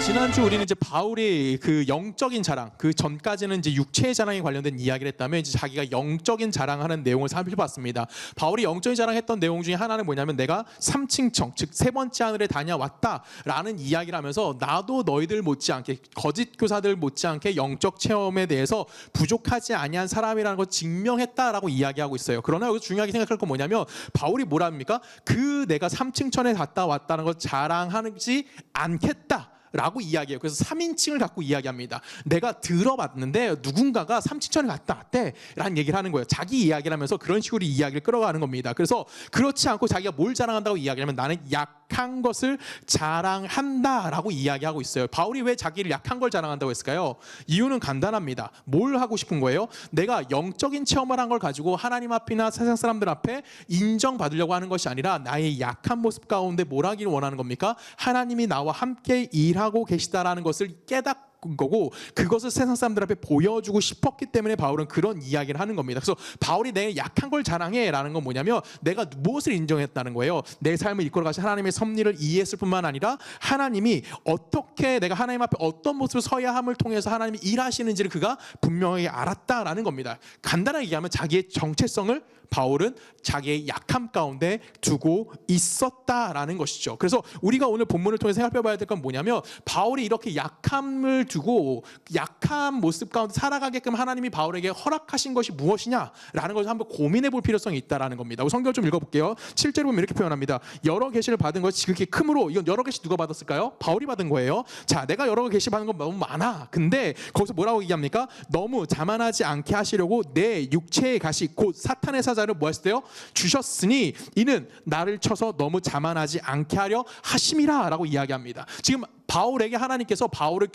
지난주 우리는 이제 바울이 그 영적인 자랑, 그 전까지는 이제 육체의 자랑에 관련된 이야기를 했다면 이제 자기가 영적인 자랑하는 내용을 살펴봤습니다. 바울이 영적인 자랑했던 내용 중에 하나는 뭐냐면 내가 삼층청, 즉 세 번째 하늘에 다녀왔다라는 이야기를 하면서 나도 너희들 못지않게 거짓 교사들 못지않게 영적 체험에 대해서 부족하지 아니한 사람이라는 걸 증명했다라고 이야기하고 있어요. 그러나 여기서 중요하게 생각할 건 뭐냐면 바울이 뭐라 합니까? 그 내가 삼층천에 갔다 왔다는 걸 자랑하지 않겠다 라고 이야기해요. 그래서 3인칭을 갖고 이야기합니다. 내가 들어봤는데 누군가가 삼층천에 갔다 왔대 라는 얘기를 하는 거예요. 자기 이야기를 하면서 그런 식으로 이야기를 끌어가는 겁니다. 그래서 그렇지 않고 자기가 뭘 자랑한다고 이야기하면 나는 약한 것을 자랑한다 라고 이야기하고 있어요. 바울이 왜 자기를 약한 걸 자랑한다고 했을까요? 이유는 간단합니다. 뭘 하고 싶은 거예요? 내가 영적인 체험을 한 걸 가지고 하나님 앞이나 세상 사람들 앞에 인정받으려고 하는 것이 아니라 나의 약한 모습 가운데 뭘 하기를 원하는 겁니까? 하나님이 나와 함께 일하고 계시다라는 것을 깨닫고 거고 그것을 세상 사람들 앞에 보여주고 싶었기 때문에 바울은 그런 이야기를 하는 겁니다. 그래서 바울이 내 약한 걸 자랑해 라는 건 뭐냐면 내가 무엇을 인정했다는 거예요. 내 삶을 이끌어가신 하나님의 섭리를 이해했을 뿐만 아니라 하나님이 어떻게 내가 하나님 앞에 어떤 모습을 서야 함을 통해서 하나님이 일하시는지를 그가 분명히 알았다라는 겁니다. 간단하게 얘기하면 자기의 정체성을 바울은 자기의 약함 가운데 두고 있었다라는 것이죠. 그래서 우리가 오늘 본문을 통해서 살펴봐야 될 건 뭐냐면 바울이 이렇게 약함을 두고 약한 모습 가운데 살아가게끔 하나님이 바울에게 허락하신 것이 무엇이냐라는 것을 한번 고민해 볼 필요성이 있다라는 겁니다. 성경을 좀 읽어볼게요. 7절에 보면 이렇게 표현합니다. 여러 계시를 받은 것이 지극히 크므로 이건 여러 계시 누가 받았을까요? 바울이 받은 거예요. 자, 내가 여러 계시 받은 건 너무 많아. 근데 거기서 뭐라고 얘기합니까? 너무 자만하지 않게 하시려고 내 육체의 가시 곧 사탄의 사자를 뭐 했어요? 주셨으니 이는 나를 쳐서 너무 자만하지 않게 하려 하심이라 라고 이야기합니다. 지금 바울에게 하나님께서 바울이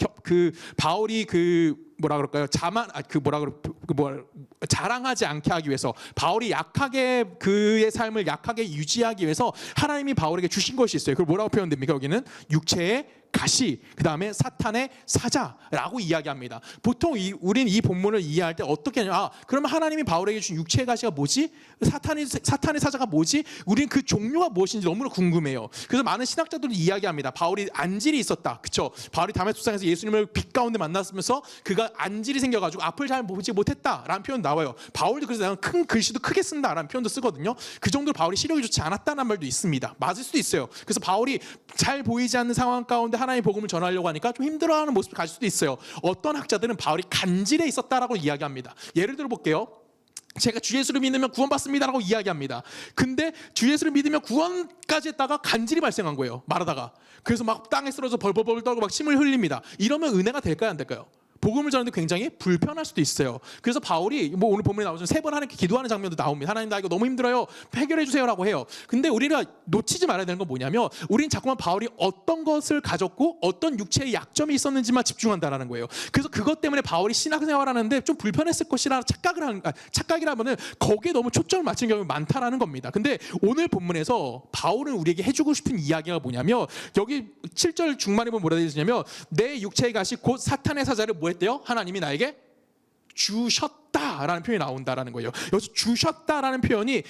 뭐라 그럴까요? 자랑하지 않게 하기 위해서 바울이 약하게 그의 삶을 약하게 유지하기 위해서 하나님이 바울에게 주신 것이 있어요. 그걸 뭐라고 표현됩니까? 여기는 육체의 가시, 그 다음에 사탄의 사자라고 이야기합니다. 보통 우린 이 본문을 이해할 때 어떻게 하냐? 그러면 하나님이 바울에게 준 육체의 가시가 뭐지? 사탄의 사자가 뭐지? 우리는 그 종류가 무엇인지 너무나 궁금해요. 그래서 많은 신학자들이 이야기합니다. 바울이 안질이 있었다, 그렇죠? 바울이 다메섹스에서 예수님을 빛 가운데 만났으면서 그가 안질이 생겨가지고 앞을 잘 보지 못했다라는 표현 나와요. 바울도 그래서 나는 큰 글씨도 크게 쓴다라는 표현도 쓰거든요. 그 정도로 바울이 시력이 좋지 않았다는 말도 있습니다. 맞을 수도 있어요. 그래서 바울이 잘 보이지 않는 상황 가운데 하나님의 복음을 전하려고 하니까 좀 힘들어하는 모습을 가질 수도 있어요. 어떤 학자들은 바울이 간질에 있었다라고 이야기합니다. 예를 들어 볼게요. 제가 주 예수를 믿으면 구원받습니다라고 이야기합니다. 근데 주 예수를 믿으면 구원까지 했다가 간질이 발생한 거예요. 말하다가. 그래서 막 땅에 쓰러져 벌벌벌 떨고 막 침을 흘립니다. 이러면 은혜가 될까요, 안 될까요? 복음을 전하는데 굉장히 불편할 수도 있어요. 그래서 바울이 오늘 본문에 나오지만 3번 하나님께 기도하는 장면도 나옵니다. 하나님 나 이거 너무 힘들어요. 해결해 주세요라고 해요. 근데 우리가 놓치지 말아야 되는 건 뭐냐면 우리는 자꾸만 바울이 어떤 것을 가졌고 어떤 육체의 약점이 있었는지만 집중한다라는 거예요. 그래서 그것 때문에 바울이 신앙생활하는데 좀 불편했을 것이라 착각이라면은 거기에 너무 초점을 맞춘 경우가 많다라는 겁니다. 근데 오늘 본문에서 바울은 우리에게 해주고 싶은 이야기가 뭐냐면 여기 7절 중반에 보면 뭐라 되어 있냐면 내 육체의 가시 곧 사탄의 사자를 뭐 했대요? 하나님이 나에게 주셨다라는 표현이 나온다라는 거예요. 여기서 주셨다라는 표현이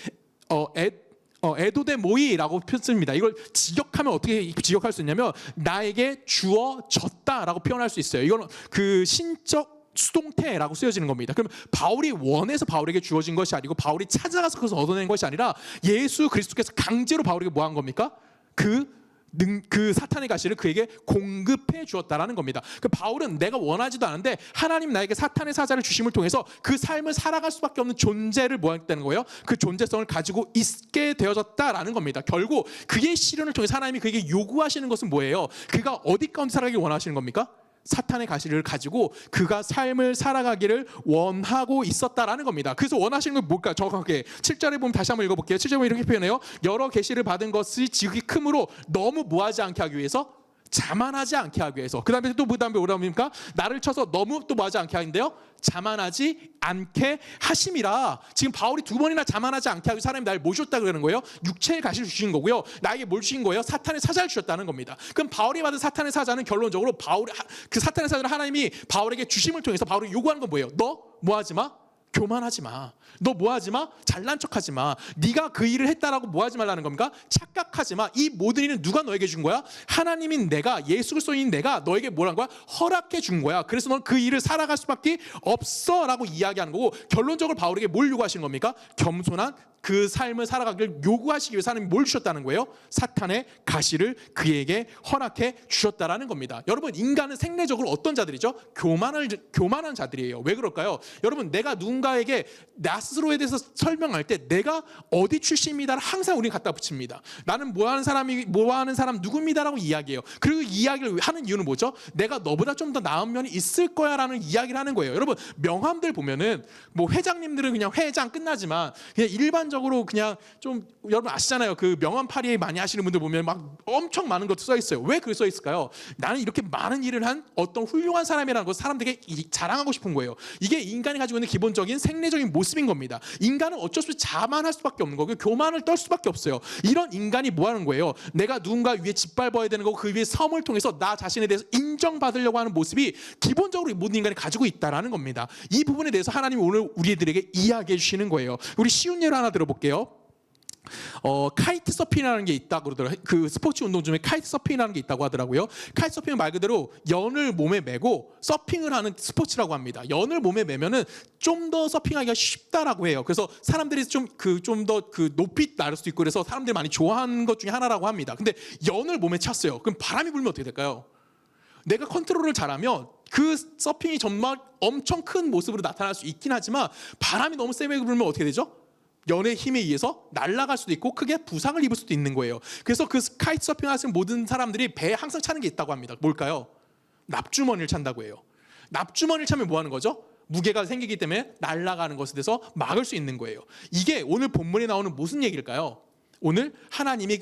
에도데 모이라고 표현습니다. 이걸 직역하면 어떻게 직역할 수 있냐면 나에게 주어졌다라고 표현할 수 있어요. 이거는 그 신적 수동태라고 쓰여지는 겁니다. 그럼 바울이 원해서 바울에게 주어진 것이 아니고 바울이 찾아가서 그것을 얻어낸 것이 아니라 예수 그리스도께서 강제로 바울에게 뭐 한 겁니까? 그 사탄의 가시를 그에게 공급해 주었다라는 겁니다. 그 바울은 내가 원하지도 않은데 하나님 나에게 사탄의 사자를 주심을 통해서 그 삶을 살아갈 수밖에 없는 존재를 뭐 했다는 거예요? 그 존재성을 가지고 있게 되어졌다라는 겁니다. 결국 그의 시련을 통해서 하나님이 그에게 요구하시는 것은 뭐예요? 그가 어디 가운데 살아가길 원하시는 겁니까? 사탄의 가시를 가지고 그가 삶을 살아가기를 원하고 있었다라는 겁니다. 그래서 원하시는 건 뭘까요? 정확하게 7절에 보면 다시 한번 읽어볼게요. 7절에 보면 이렇게 표현해요. 여러 계시를 받은 것이 지극히 크므로 너무 뭐하지 않게 하기 위해서 자만하지 않게 하기 위해서. 그 다음에 뭐라 합니까? 나를 쳐서 너무 또 뭐하지 않게 하는데요? 자만하지 않게 하심이라. 지금 바울이 2번이나 자만하지 않게 하고 사람이 나를 모셨다 그러는 거예요. 육체의 가시를 주신 거고요. 나에게 뭘 주신 거예요? 사탄의 사자를 주셨다는 겁니다. 그럼 바울이 받은 사탄의 사자는 결론적으로 그 사탄의 사자를 하나님이 바울에게 주심을 통해서 바울이 요구하는 건 뭐예요? 너 뭐하지 마? 교만하지 마. 너 뭐하지 마? 잘난 척하지 마. 네가 그 일을 했다라고 뭐하지 말라는 겁니까? 착각하지 마. 이 모든 일은 누가 너에게 준 거야? 하나님인 내가, 예수 그리스도인 내가 너에게 뭐란 거야? 허락해 준 거야. 그래서 넌 그 일을 살아갈 수밖에 없어라고 이야기하는 거고, 결론적으로 바울에게 뭘 요구하시는 겁니까? 겸손한 그 삶을 살아가기를 요구하시기 위해서 하나님이 뭘 주셨다는 거예요? 사탄의 가시를 그에게 허락해 주셨다라는 겁니다. 여러분, 인간은 생리적으로 어떤 자들이죠? 교만한 자들이에요. 왜 그럴까요? 여러분, 내가 누군가에게 나 스스로에 대해서 설명할 때 내가 어디 출신입니다를 항상 우리는 갖다 붙입니다. 나는 뭐하는 사람 누구입니다라고 이야기해요. 그리고 이야기를 하는 이유는 뭐죠? 내가 너보다 좀 더 나은 면이 있을 거야라는 이야기를 하는 거예요. 여러분, 명함들 보면은 뭐 회장님들은 그냥 회장 끝나지만 그냥 일반적으로 그냥 좀, 여러분 아시잖아요. 그 명함 파리 많이 하시는 분들 보면 막 엄청 많은 것도 써 있어요. 왜 그게 써 있을까요? 나는 이렇게 많은 일을 한 어떤 훌륭한 사람이라는 걸 사람들에게 자랑하고 싶은 거예요. 이게 인간이 가지고 있는 기본적인 생리적인 모습인 겁니다. 인간은 어쩔 수 없이 자만할 수밖에 없는 거고 교만을 떨 수밖에 없어요. 이런 인간이 뭐 하는 거예요? 내가 누군가 위에 짓밟아야 되는 거고 그 위에 섬을 통해서 나 자신에 대해서 인정받으려고 하는 모습이 기본적으로 모든 인간이 가지고 있다라는 겁니다. 이 부분에 대해서 하나님이 오늘 우리들에게 이야기해 주시는 거예요. 우리 쉬운 예를 하나 들어볼게요. 카이트 서핑이라는 게 있다고 그러더라고요. 그 스포츠 운동 중에 카이트 서핑이라는 게 있다고 하더라고요. 카이트 서핑은 말 그대로 연을 몸에 메고 서핑을 하는 스포츠라고 합니다. 연을 몸에 메면은 좀 더 서핑하기가 쉽다라고 해요. 그래서 사람들이 좀 더 높이 날을 수도 있고 그래서 사람들이 많이 좋아하는 것 중에 하나라고 합니다. 근데 연을 몸에 찼어요. 그럼 바람이 불면 어떻게 될까요? 내가 컨트롤을 잘하면 그 서핑이 정말 엄청 큰 모습으로 나타날 수 있긴 하지만 바람이 너무 세게 불면 어떻게 되죠? 연의 힘에 의해서 날아갈 수도 있고 크게 부상을 입을 수도 있는 거예요. 그래서 그 카이트 서핑 하시는 모든 사람들이 배에 항상 차는 게 있다고 합니다. 뭘까요? 납주머니를 찬다고 해요. 납주머니를 차면 뭐 하는 거죠? 무게가 생기기 때문에 날아가는 것에 대해서 막을 수 있는 거예요. 이게 오늘 본문에 나오는 무슨 얘기일까요? 오늘 하나님이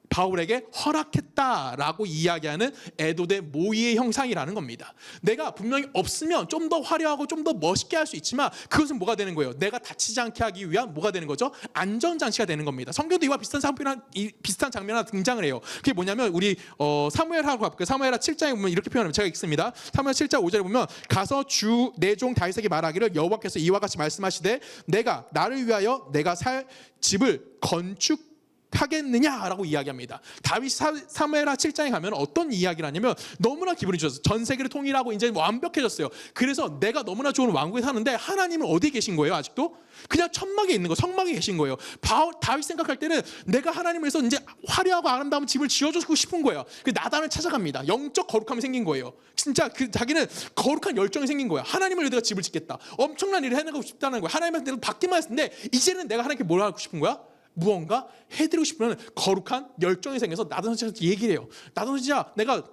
바울에게 허락했다라고 이야기하는 에도데 모이의 형상이라는 겁니다. 내가 분명히 없으면 좀 더 화려하고 좀 더 멋있게 할 수 있지만 그것은 뭐가 되는 거예요? 내가 다치지 않게 하기 위한 뭐가 되는 거죠? 안전장치가 되는 겁니다. 성경도 이와 비슷한 장면 하나 등장을 해요. 그게 뭐냐면 우리 사무엘하고 가볼게요. 사무엘하 7장에 보면 이렇게 표현합니다. 제가 읽습니다. 사무엘 7장 5절에 보면 가서 주 내 종 다윗에게 말하기를 여호와께서 이와 같이 말씀하시되 내가 나를 위하여 내가 살 집을 하겠느냐라고 이야기합니다. 다윗 사무엘하 7장에 가면 어떤 이야기를 하냐면 너무나 기분이 좋았어요. 전 세계를 통일하고 이제 완벽해졌어요. 그래서 내가 너무나 좋은 왕국에 사는데 하나님은 어디 계신 거예요? 아직도 그냥 천막에 있는 거, 성막에 계신 거예요. 다윗 생각할 때는 내가 하나님을 위해서 이제 화려하고 아름다운 집을 지어주고 싶은 거예요. 그 나단을 찾아갑니다. 영적 거룩함이 생긴 거예요. 진짜 자기는 거룩한 열정이 생긴 거야. 하나님을 위해 내가 집을 짓겠다. 엄청난 일을 해내고 싶다는 거야. 하나님한테 받기만 했는데 이제는 내가 하나님께 뭘 하고 싶은 거야? 무언가 해드리고 싶으면 거룩한 열정이 생겨서 나단 선지자한테 얘기를 해요. 나단 선지자, 내가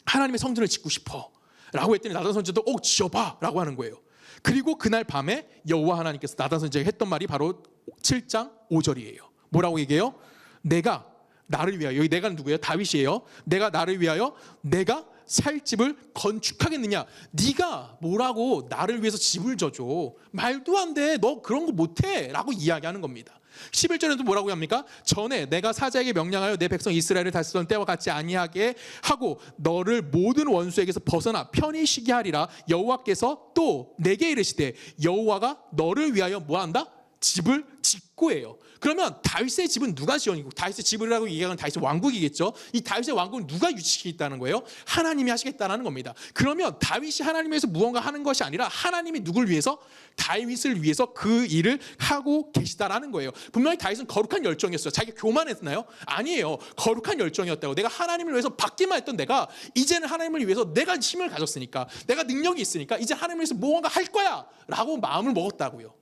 하나님의 성전을 짓고 싶어 라고 했더니 나단 선지자도 지어봐 라고 하는 거예요. 그리고 그날 밤에 여호와 하나님께서 나단 선지자에게 했던 말이 바로 7장 5절이에요. 뭐라고 얘기해요? 내가 나를 위하여, 여기 내가 누구예요? 다윗이에요. 내가 나를 위하여 내가 살 집을 건축하겠느냐? 네가 뭐라고 나를 위해서 집을 져줘? 말도 안 돼. 너 그런 거 못해 라고 이야기하는 겁니다. 11절에도 뭐라고 합니까? 전에 내가 사자에게 명령하여 내 백성 이스라엘을 다스리던 때와 같이 아니하게 하고 너를 모든 원수에게서 벗어나 편히 쉬게 하리라. 여호와께서 또 내게 이르시되 여호와가 너를 위하여 뭐한다? 집을 짓고 해요. 그러면 다윗의 집은 누가 지어니고 다윗의 집이라고 얘기하는 다윗의 왕국이겠죠. 이 다윗의 왕국은 누가 유치시겠다는 거예요? 하나님이 하시겠다는 겁니다. 그러면 다윗이 하나님을 위해서 무언가 하는 것이 아니라 하나님이 누굴 위해서? 다윗을 위해서 그 일을 하고 계시다라는 거예요. 분명히 다윗은 거룩한 열정이었어요. 자기가 교만했나요? 아니에요. 거룩한 열정이었다고. 내가 하나님을 위해서 받기만 했던 내가 이제는 하나님을 위해서 내가 힘을 가졌으니까 내가 능력이 있으니까 이제 하나님을 위해서 무언가 할 거야 라고 마음을 먹었다고요.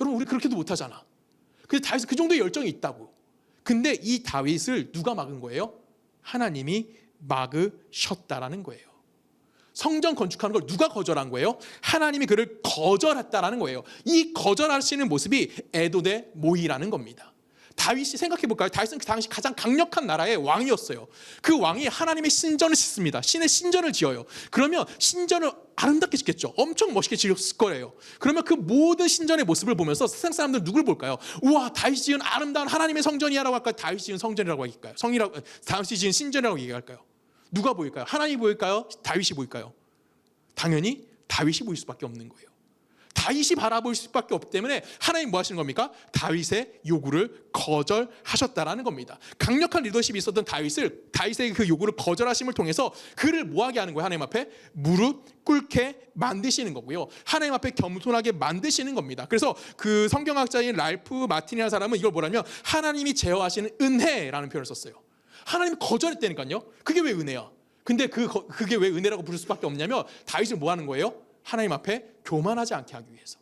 여러분, 우리 그렇게도 못하잖아. 근데 다윗은 그 정도의 열정이 있다고. 근데 이 다윗을 누가 막은 거예요? 하나님이 막으셨다라는 거예요. 성전 건축하는 걸 누가 거절한 거예요? 하나님이 그를 거절했다라는 거예요. 이 거절하시는 모습이 에도데 모이라는 겁니다. 다윗이 생각해볼까요? 다윗은 그 당시 가장 강력한 나라의 왕이었어요. 그 왕이 하나님의 신전을 짓습니다. 신의 신전을 지어요. 그러면 신전을 아름답게 짓겠죠. 엄청 멋있게 지었을 거예요. 그러면 그 모든 신전의 모습을 보면서 세상 사람들은 누굴 볼까요? 우와, 다윗이 지은 아름다운 하나님의 성전이라고 할까요? 다윗이 지은 성전이라고 할까요? 다윗이 지은 신전이라고 얘기할까요? 누가 보일까요? 하나님이 보일까요? 다윗이 보일까요? 당연히 다윗이 보일 수밖에 없는 거예요. 다윗이 바라볼 수밖에 없기 때문에 하나님 뭐 하시는 겁니까? 다윗의 요구를 거절하셨다라는 겁니다. 강력한 리더십이 있었던 다윗의 그 요구를 거절하심을 통해서 그를 뭐하게 하는 거예요? 하나님 앞에 무릎 꿇게 만드시는 거고요. 하나님 앞에 겸손하게 만드시는 겁니다. 그래서 그 성경학자인 랄프 마틴이라는 사람은 이걸 뭐라면 하나님이 제어하시는 은혜라는 표현을 썼어요. 하나님이 거절했다니까요. 그게 왜 은혜야? 근데 그게 왜 은혜라고 부를 수밖에 없냐면 다윗을 뭐 하는 거예요? 하나님 앞에 교만하지 않게 하기 위해서.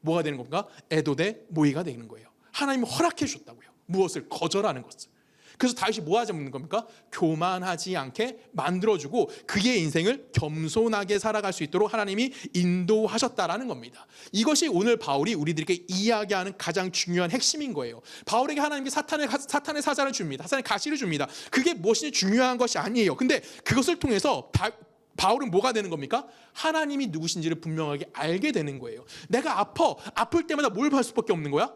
뭐가 되는 건가? 에도데 모이가 되는 거예요. 하나님이 허락해 주셨다고요. 무엇을? 거절하는 것을. 그래서 다윗이 뭐 하자는 겁니까? 교만하지 않게 만들어주고 그의 인생을 겸손하게 살아갈 수 있도록 하나님이 인도하셨다라는 겁니다. 이것이 오늘 바울이 우리들에게 이야기하는 가장 중요한 핵심인 거예요. 바울에게 하나님이 사탄의 사자를 줍니다. 사탄의 가시를 줍니다. 그게 무엇이 중요한 것이 아니에요. 근데 그것을 통해서 바울은 뭐가 되는 겁니까? 하나님이 누구신지를 분명하게 알게 되는 거예요. 내가 아플 때마다 뭘 할 수밖에 없는 거야?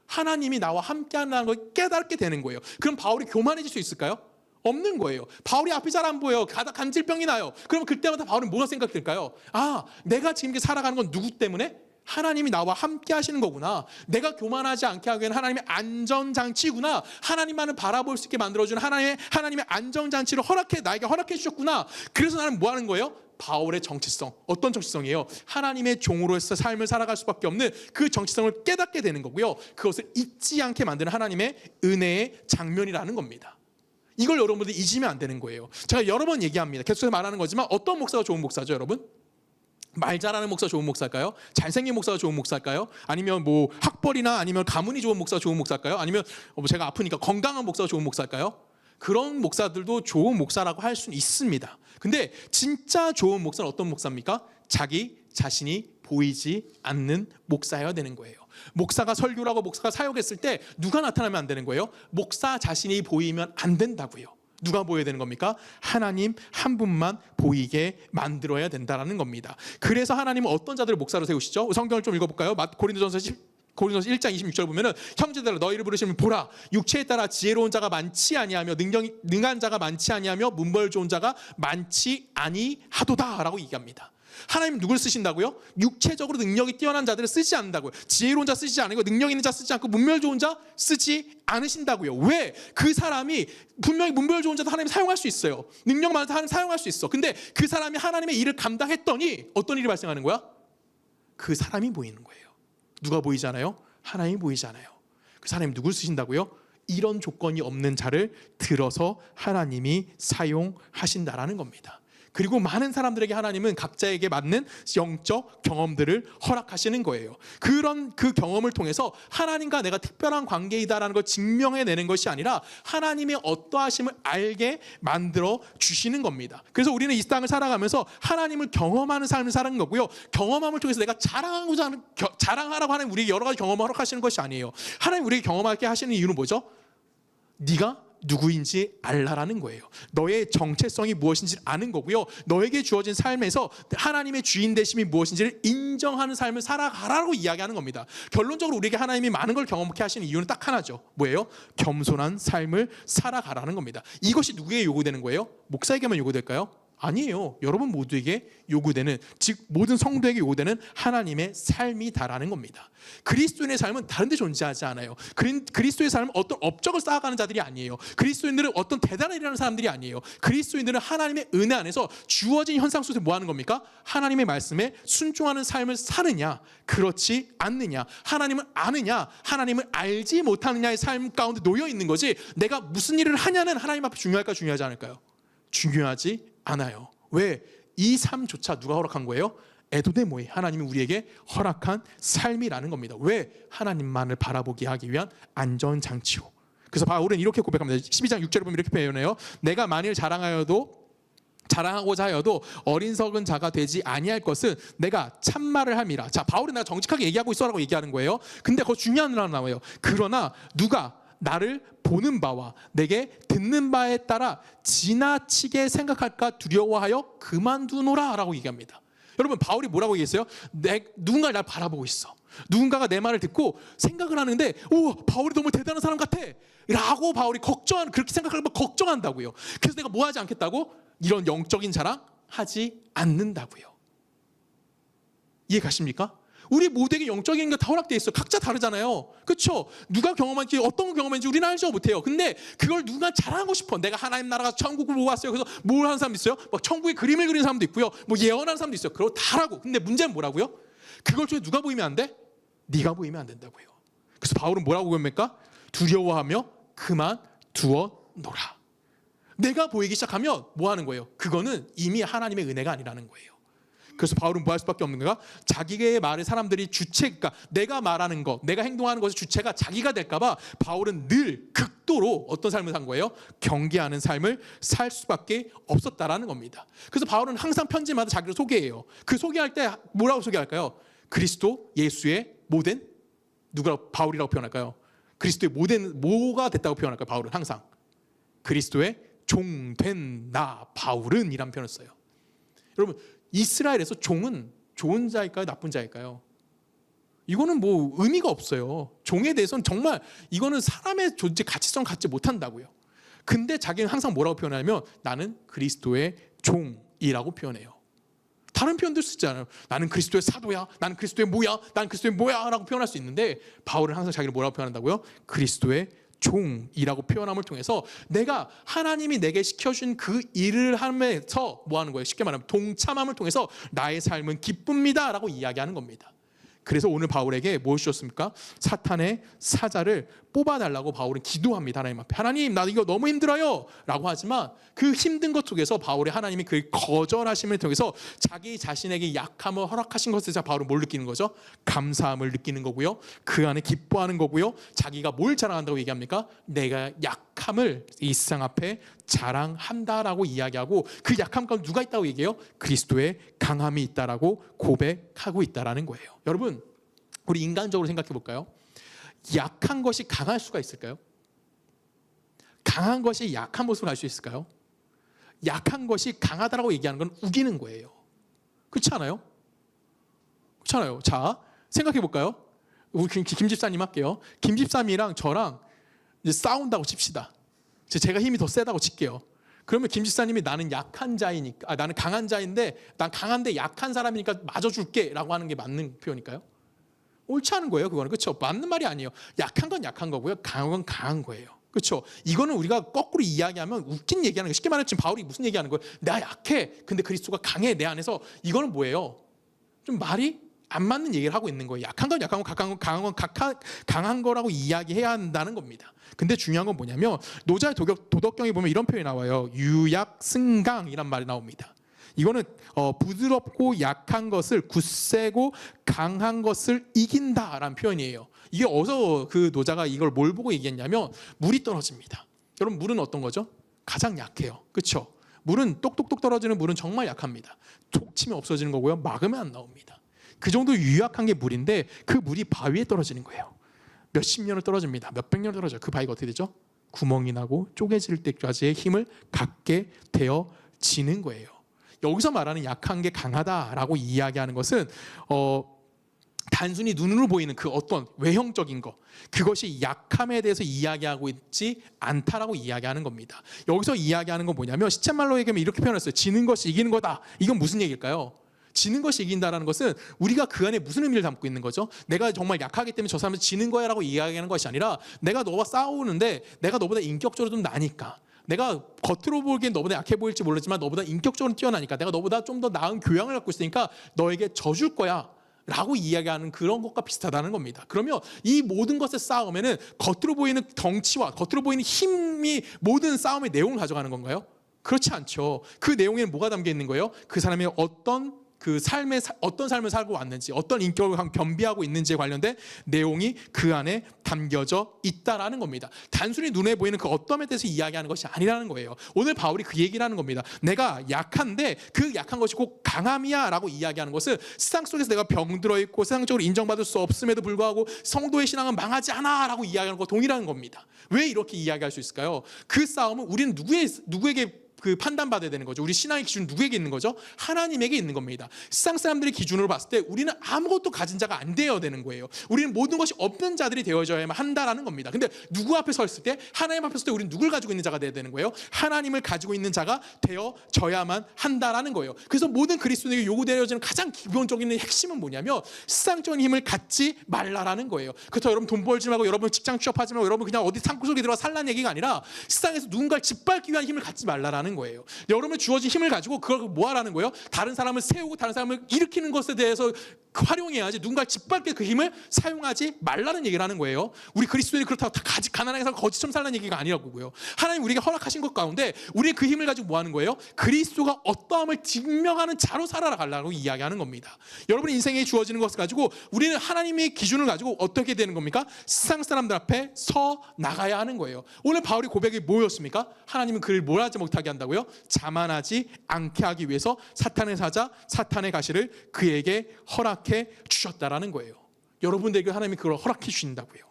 하나님이 나와 함께한다는 걸 깨닫게 되는 거예요. 그럼 바울이 교만해질 수 있을까요? 없는 거예요. 바울이 앞이 잘 안 보여요. 간질병이 나요. 그러면 그때마다 바울은 뭐가 생각될까요? 아, 내가 지금 이렇게 살아가는 건 누구 때문에? 하나님이 나와 함께 하시는 거구나. 내가 교만하지 않게 하기 위한 하나님의 안전장치구나. 하나님만을 바라볼 수 있게 만들어주는 하나님의 안전장치를 나에게 허락해 주셨구나. 그래서 나는 뭐 하는 거예요? 바울의 정체성. 어떤 정체성이에요? 하나님의 종으로서 삶을 살아갈 수밖에 없는 그 정체성을 깨닫게 되는 거고요. 그것을 잊지 않게 만드는 하나님의 은혜의 장면이라는 겁니다. 이걸 여러분들이 잊으면 안 되는 거예요. 제가 여러 번 얘기합니다. 계속해서 말하는 거지만 어떤 목사가 좋은 목사죠, 여러분? 말 잘하는 목사 좋은 목사일까요? 잘생긴 목사가 좋은 목사일까요? 아니면 뭐 학벌이나 아니면 가문이 좋은 목사가 좋은 목사일까요? 아니면 제가 아프니까 건강한 목사가 좋은 목사일까요? 그런 목사들도 좋은 목사라고 할 수는 있습니다. 근데 진짜 좋은 목사는 어떤 목사입니까? 자기 자신이 보이지 않는 목사여야 되는 거예요. 목사가 설교를 하고 목사가 사역했을 때 누가 나타나면 안 되는 거예요? 목사 자신이 보이면 안 된다고요. 누가 보여야 되는 겁니까? 하나님 한 분만 보이게 만들어야 된다는 겁니다. 그래서 하나님은 어떤 자들을 목사로 세우시죠? 성경을 좀 읽어볼까요? 고린도전서 1장 26절 보면은 형제들아 너희를 부르시면 보라 육체에 따라 지혜로운 자가 많지 아니하며 능한 자가 많지 아니하며 문벌 좋은 자가 많지 아니하도다라고 얘기합니다. 하나님 누굴 쓰신다고요? 육체적으로 능력이 뛰어난 자들을 쓰지 않는다고요. 지혜로운 자 쓰지 않고 능력 있는 자 쓰지 않고 문별 좋은 자 쓰지 않으신다고요. 왜? 그 사람이 분명히 문별 좋은 자도 하나님 사용할 수 있어요. 능력 많은 자 하나님 사용할 수 있어. 근데 그 사람이 하나님의 일을 감당했더니 어떤 일이 발생하는 거야? 그 사람이 보이는 거예요. 누가 보이잖아요? 하나님이 보이잖아요. 그 사람이 누굴 쓰신다고요? 이런 조건이 없는 자를 들어서 하나님이 사용하신다라는 겁니다. 그리고 많은 사람들에게 하나님은 각자에게 맞는 영적 경험들을 허락하시는 거예요. 그런 그 경험을 통해서 하나님과 내가 특별한 관계이다라는 걸 증명해내는 것이 아니라 하나님의 어떠하심을 알게 만들어 주시는 겁니다. 그래서 우리는 이 땅을 살아가면서 하나님을 경험하는 삶을 사는 거고요. 경험함을 통해서 내가 자랑하라고 하는 우리에게 여러 가지 경험을 허락하시는 것이 아니에요. 하나님 우리에게 경험하게 하시는 이유는 뭐죠? 네가 누구인지 알라라는 거예요. 너의 정체성이 무엇인지를 아는 거고요. 너에게 주어진 삶에서 하나님의 주인 되심이 무엇인지를 인정하는 삶을 살아가라고 이야기하는 겁니다. 결론적으로 우리에게 하나님이 많은 걸 경험하게 하시는 이유는 딱 하나죠. 뭐예요? 겸손한 삶을 살아가라는 겁니다. 이것이 누구에게 요구되는 거예요? 목사에게만 요구될까요? 아니에요. 여러분 모두에게 요구되는, 즉 모든 성도에게 요구되는 하나님의 삶이다라는 겁니다. 그리스도인의 삶은 다른 데 존재하지 않아요. 그리스도의 삶은 어떤 업적을 쌓아가는 자들이 아니에요. 그리스도인들은 어떤 대단한 일을 하는 사람들이 아니에요. 그리스도인들은 하나님의 은혜 안에서 주어진 현상 속에서 뭐 하는 겁니까? 하나님의 말씀에 순종하는 삶을 사느냐, 그렇지 않느냐, 하나님을 아느냐, 하나님을 알지 못하느냐의 삶 가운데 놓여 있는 거지, 내가 무슨 일을 하냐는 하나님 앞에 중요할까, 중요하지 않을까요? 중요하지 않아요. 왜? 이 삶조차 누가 허락한 거예요? 에도데모이, 하나님이 우리에게 허락한 삶이라는 겁니다. 왜? 하나님만을 바라보게 하기 위한 안전장치요. 그래서 바울은 이렇게 고백합니다. 12장 6절에 보면 이렇게 표현해요. 내가 만일 자랑하고자 하여도 어린석은 자가 되지 아니할 것은 내가 참말을 함이라. 자, 바울은 내가 정직하게 얘기하고 있어라고 얘기하는 거예요. 근데 거기 중요한 말 나와요. 그러나 누가 나를 보는 바와 내게 듣는 바에 따라 지나치게 생각할까 두려워하여 그만두노라 라고 얘기합니다. 여러분, 바울이 뭐라고 얘기했어요? 누군가 날 바라보고 있어. 누군가가 내 말을 듣고 생각을 하는데, 오, 바울이 너무 대단한 사람 같아 라고 바울이 그렇게 생각하면 걱정한다고요. 그래서 내가 뭐 하지 않겠다고? 이런 영적인 자랑 하지 않는다고요. 이해 가십니까? 우리 모두에게 영적인 게 다 허락되어 있어. 각자 다르잖아요. 그렇죠? 누가 경험한지 어떤 걸 경험한지 우리는 알지 못해요. 근데 그걸 누가 자랑하고 싶어. 내가 하나님 나라가 천국을 보고 왔어요. 그래서 뭘 하는 사람도 있어요. 막 천국의 그림을 그리는 사람도 있고요. 뭐 예언하는 사람도 있어요. 그걸 다 하라고. 근데 문제는 뭐라고요? 그걸 중에 누가 보이면 안 돼? 네가 보이면 안 된다고요. 그래서 바울은 뭐라고 합니까? 두려워하며 그만 두어 놓라. 내가 보이기 시작하면 뭐 하는 거예요? 그거는 이미 하나님의 은혜가 아니라는 거예요. 그래서 바울은 뭐 할 수밖에 없는 거가 자기의 말을 사람들이 주체가 내가 말하는 것, 내가 행동하는 것의 주체가 자기가 될까 봐 바울은 늘 극도로 어떤 삶을 산 거예요? 경계하는 삶을 살 수밖에 없었다라는 겁니다. 그래서 바울은 항상 편지마다 자기를 소개해요. 그 소개할 때 뭐라고 소개할까요? 그리스도 예수의 모든 누가 바울이라고 표현할까요? 그리스도의 모든 뭐가 됐다고 표현할까요? 바울은 항상 그리스도의 종된 나 바울은 이란 표현을 써요. 여러분 이스라엘에서 종은 좋은 자일까요? 나쁜 자일까요? 이거는 뭐 의미가 없어요. 종에 대해서는 정말 이거는 사람의 존재 가치성 갖지 못한다고요. 근데 자기는 항상 뭐라고 표현하냐면 나는 그리스도의 종이라고 표현해요. 다른 표현도 쓰지 않아요. 나는 그리스도의 사도야. 나는 그리스도의 뭐야. 나는 그리스도의 뭐야 라고 표현할 수 있는데 바울은 항상 자기를 뭐라고 표현한다고요? 그리스도의 종이라고 표현함을 통해서 내가 하나님이 내게 시켜준 그 일을 하면서 뭐 하는 거예요? 쉽게 말하면 동참함을 통해서 나의 삶은 기쁩니다 라고 이야기하는 겁니다. 그래서 오늘 바울에게 뭘 주셨습니까? 사탄의 사자를 뽑아달라고 바울은 기도합니다. 하나님 앞에. 하나님 나 이거 너무 힘들어요 라고 하지만 그 힘든 것 속에서 바울의 하나님이 그 거절하심을 통해서 자기 자신에게 약함을 허락하신 것에서 바울은 뭘 느끼는 거죠? 감사함을 느끼는 거고요. 그 안에 기뻐하는 거고요. 자기가 뭘 자랑한다고 얘기합니까? 내가 약함을 이 세상 앞에 자랑한다라고 이야기하고 그 약함 가운데 누가 있다고 얘기해요? 그리스도의 강함이 있다라고 고백하고 있다라는 거예요. 여러분 우리 인간적으로 생각해 볼까요? 약한 것이 강할 수가 있을까요? 강한 것이 약한 모습을 갈 수 있을까요? 약한 것이 강하다라고 얘기하는 건 우기는 거예요. 그렇지 않아요? 그렇지 않아요? 자 생각해 볼까요? 우리 김 집사님 할게요. 김 집사님이랑 저랑 이제 싸운다고 칩시다. 제가 힘이 더 세다고 칠게요. 그러면 김 집사님이 나는 약한 자이니까 나는 강한 자인데 난 강한데 약한 사람이니까 맞아줄게 라고 하는 게 맞는 표현일까요? 옳지 않은 거예요. 그거는. 그렇죠? 맞는 말이 아니에요. 약한 건 약한 거고요. 강한 건 강한 거예요. 그렇죠? 이거는 우리가 거꾸로 이야기하면 웃긴 얘기하는 거예요. 쉽게 말하면 지금 바울이 무슨 얘기하는 거예요? 내가 약해. 근데 그리스도가 강해 내 안에서. 이거는 뭐예요? 좀 말이 안 맞는 얘기를 하고 있는 거예요. 약한 건 약한 거, 강한 건 강한 거라고 이야기해야 한다는 겁니다. 근데 중요한 건 뭐냐면 노자의 도덕경에 보면 이런 표현이 나와요. 유약승강이란 말이 나옵니다. 이거는 부드럽고 약한 것을 굳세고 강한 것을 이긴다라는 표현이에요. 이게 어디서 그 노자가 이걸 뭘 보고 얘기했냐면 물이 떨어집니다. 여러분 물은 어떤 거죠? 가장 약해요. 그렇죠? 물은 똑똑똑 떨어지는 물은 정말 약합니다. 톡 치면 없어지는 거고요. 막으면 안 나옵니다. 그 정도 유약한 게 물인데 그 물이 바위에 떨어지는 거예요. 몇십 년을 떨어집니다. 몇백 년을 떨어져요. 그 바위가 어떻게 되죠? 구멍이 나고 쪼개질 때까지의 힘을 갖게 되어지는 거예요. 여기서 말하는 약한 게 강하다라고 이야기하는 것은 단순히 눈으로 보이는 그 어떤 외형적인 것 그것이 약함에 대해서 이야기하고 있지 않다라고 이야기하는 겁니다. 여기서 이야기하는 건 뭐냐면 시쳇말로 얘기하면 이렇게 표현했어요. 지는 것이 이기는 거다. 이건 무슨 얘기일까요? 지는 것이 이긴다라는 것은 우리가 그 안에 무슨 의미를 담고 있는 거죠? 내가 정말 약하기 때문에 저 사람은 지는 거야 라고 이야기하는 것이 아니라 내가 너와 싸우는데 내가 너보다 인격적으로 좀 나니까 내가 겉으로 보기엔 너보다 약해 보일지 모르지만 너보다 인격적으로 뛰어나니까 내가 너보다 좀 더 나은 교양을 갖고 있으니까 너에게 져줄 거야 라고 이야기하는 그런 것과 비슷하다는 겁니다. 그러면 이 모든 것의 싸움에는 겉으로 보이는 덩치와 겉으로 보이는 힘이 모든 싸움의 내용을 가져가는 건가요? 그렇지 않죠. 그 내용에는 뭐가 담겨 있는 거예요? 그 사람의 어떤 삶을 살고 왔는지 어떤 인격을 겸비하고 있는지에 관련된 내용이 그 안에 담겨져 있다라는 겁니다. 단순히 눈에 보이는 그 어떤에 대해서 이야기하는 것이 아니라는 거예요. 오늘 바울이 그 얘기를 하는 겁니다. 내가 약한데 그 약한 것이 꼭 강함이야 라고 이야기하는 것은 세상 속에서 내가 병들어 있고 세상적으로 인정받을 수 없음에도 불구하고 성도의 신앙은 망하지 않아 라고 이야기하는 것과 동일한 겁니다. 왜 이렇게 이야기할 수 있을까요? 그 싸움은 우리는 누구에게 그 판단받아야 되는 거죠. 우리 신앙의 기준 누구에게 있는 거죠? 하나님에게 있는 겁니다. 세상 사람들의 기준으로 봤을 때 우리는 아무것도 가진 자가 안 되어야 되는 거예요. 우리는 모든 것이 없는 자들이 되어져야만 한다라는 겁니다. 근데 누구 앞에 섰을 때, 하나님 앞에 섰을 때 우리는 누굴 가지고 있는 자가 되어야 되는 거예요? 하나님을 가지고 있는 자가 되어져야만 한다라는 거예요. 그래서 모든 그리스도인에게 요구되어지는 가장 기본적인 핵심은 뭐냐면 세상적인 힘을 갖지 말라라는 거예요. 그렇다고 여러분 돈 벌지 말고, 여러분 직장 취업하지 말고, 여러분 그냥 어디 창고 속에 들어가 살라는 얘기가 아니라 세상에서 누군가를 짓밟기 위한 힘을 갖지 말라라는 거예요. 여러분의 주어진 힘을 가지고 그걸 뭐 하라는 거예요? 다른 사람을 세우고 다른 사람을 일으키는 것에 대해서 활용해야지, 누군가를 짓밟게 그 힘을 사용하지 말라는 얘기를 하는 거예요. 우리 그리스도인이 그렇다고 다 가난하게 살고 거지처럼 살라는 얘기가 아니라고요. 하나님 우리에게 허락하신 것 가운데 우리의 그 힘을 가지고 뭐 하는 거예요? 그리스도가 어떠함을 증명하는 자로 살아가려고 이야기하는 겁니다. 여러분의 인생에 주어지는 것을 가지고 우리는 하나님의 기준을 가지고 어떻게 되는 겁니까? 세상 사람들 앞에 서 나가야 하는 거예요. 오늘 바울의 고백이 뭐였습니까? 하나님은 그를 뭘 하지 못하게 한다고요? 자만하지 않게 하기 위해서 사탄의 사자, 사탄의 가시를 그에게 허락해 주셨다라는 거예요. 여러분들에게 하나님이 그걸 허락해 주신다고요.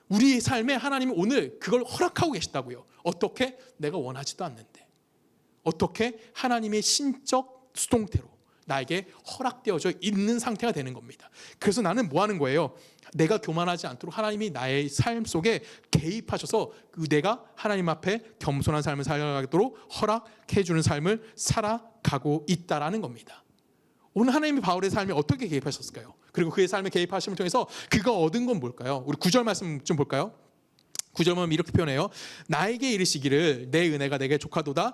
우리의 삶에 하나님이 오늘 그걸 허락하고 계시다고요. 어떻게? 내가 원하지도 않는데. 어떻게? 하나님의 신적 수동태로 나에게 허락되어져 있는 상태가 되는 겁니다. 그래서 나는 뭐 하는 거예요? 내가 교만하지 않도록 하나님이 나의 삶 속에 개입하셔서 내가 하나님 앞에 겸손한 삶을 살아가도록 허락해 주는 삶을 살아가고 있다라는 겁니다. 오늘 하나님이 바울의 삶에 어떻게 개입하셨을까요? 그리고 그의 삶에 개입하심을 통해서 그가 얻은 건 뭘까요? 우리 9절 말씀 좀 볼까요? 9절은 이렇게 표현해요. 나에게 이르시기를 내 은혜가 내게 족하도다.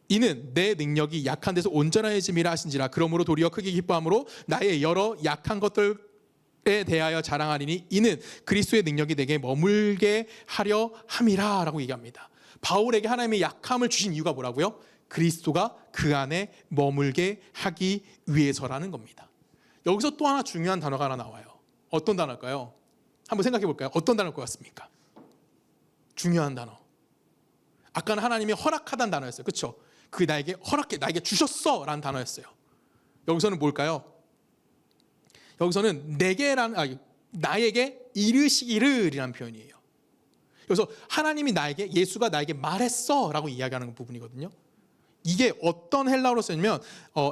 이는 내 능력이 약한 데서 온전해짐이라 하신지라. 그러므로 도리어 크게 기뻐함으로 나의 여러 약한 것들에 대하여 자랑하리니 이는 그리스도의 능력이 내게 머물게 하려 함이라 라고 얘기합니다. 바울에게 하나님의 약함을 주신 이유가 뭐라고요? 그리스도가 그 안에 머물게 하기 위해서라는 겁니다. 여기서 또 하나 중요한 단어가 하나 나와요. 어떤 단어일까요? 한번 생각해 볼까요? 어떤 단어일 것 같습니까? 중요한 단어. 아까는 하나님이 허락하다는 단어였어요. 그렇죠? 그 나에게 허락해, 나에게 주셨어 라는 단어였어요. 여기서는 뭘까요? 여기서는 나에게 이르시기를 이라는 표현이에요. 그래서 하나님이 나에게, 예수가 나에게 말했어 라고 이야기하는 부분이거든요. 이게 어떤 헬라어로 쓰냐면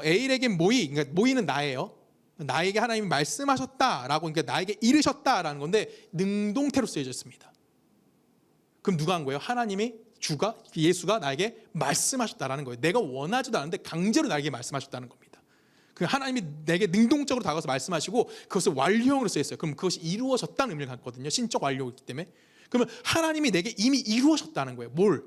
에일에게 모이, 그러니까 모이는 나예요. 나에게 하나님이 말씀하셨다라고, 그러니까 나에게 이르셨다라는 건데 능동태로 쓰여져 있습니다. 그럼 누가 한 거예요? 하나님이, 예수가 나에게 말씀하셨다라는 거예요. 내가 원하지도 않은데 강제로 나에게 말씀하셨다는 겁니다. 그 하나님이 내게 능동적으로 다가와서 말씀하시고 그것을 완료형으로 쓰여 있어요. 그럼 그것이 이루어졌다는 의미를 갖거든요. 신적 완료이기 때문에. 그러면 하나님이 내게 이미 이루어졌다는 거예요. 뭘?